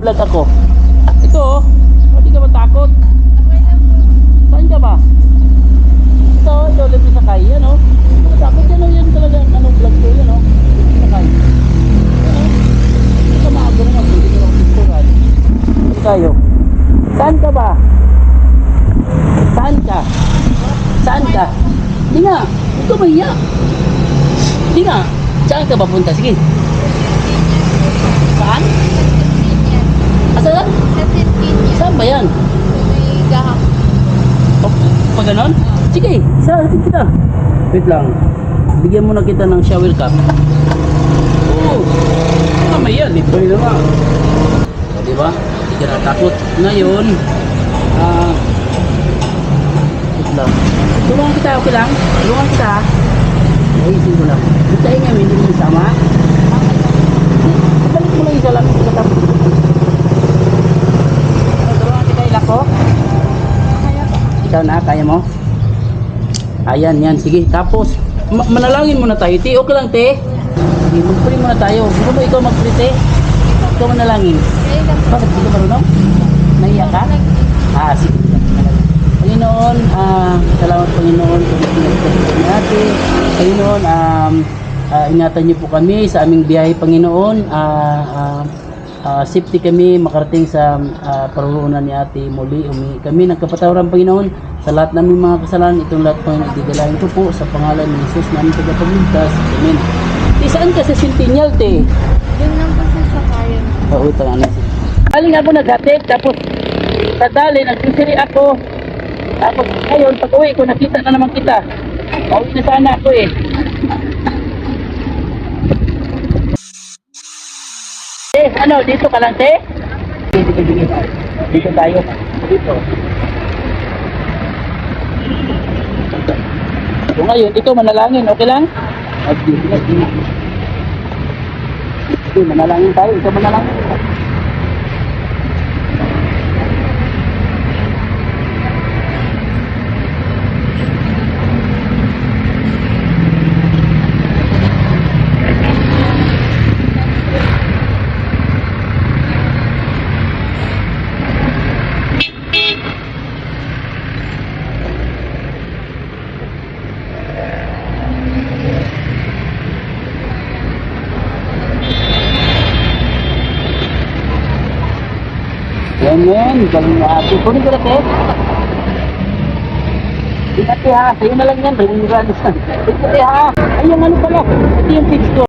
nag-vlog ako. Ito oh. Hindi ka matakot. Saan ka ba? Ito, libre sakay. Yan oh. Hindi ka matakot yan oh. Yan talaga ang vlog ko. Yan oh. Libre sakay. Yan oh. Hindi ka maaga naman. Hindi ka lang picturean. Saan tayo? Saan ka ba? Saan ka? Saan ka? Hindi nga. Ito mahiya. Hindi nga. Saan ka ba punta? Sige. Saan? Saan? Saan ba yan? O, pag ganon? Sige, saan kita? Wait lang. Bigyan muna kita ng shower cap. Oo. Tama yan. Ito yun nga. O, diba? Hindi ka natakot. Ngayon, wait lang. Tulungan kita, okay lang? Tulungan kita. Ayusin ko lang. Kita nga, hindi mo sama. Balik mo lang isa lang. Tulungan kita ilak ko. Ikaw na, kaya mo? Ayan, yan. Sige, tapos manalangin muna tayo, te. Okay lang, te. Sige, mag-pray muna tayo. Gusto mo ikaw mag-pray, te? Ikaw manalangin. Bakit? Hindi ka marunong? Naiyak ka? Sige. Panginoon, salamat Panginoon kung pinagpapalala ni ate. Panginoon, ingatan niyo po kami sa aming biyahe, Panginoon. Safety kami makarating sa paruroonan ni ate. Muli, kami ng kapatawaran, Panginoon, sa lahat naming mga kasalanan. Itong lahat, Panginoon, ididalain ko po sa pangalan ni Jesus namin tagapagligtas. Amen. Saan ka sa Centennial, te? Yun lang po sa sakayan. Oo, tangan na. Aling ako naghatid, tapos sadali, nagsusiri ako. Tapos ngayon, pag uwi ko, nakita na naman kita. Pauwi na sana ako eh. Ano, dito ka lang, te? Dito tayo. Dito. So ngayon, ikaw manalangin, okay lang? Okay, manalangin tayo. Ikaw manalangin. Amen, galing na ate. Kunin ko na, te. Ingat, te, ha. Sa'yo na lang yan. Ingat, te, ha. Ay, yung ano pala. Ito yung tips ko.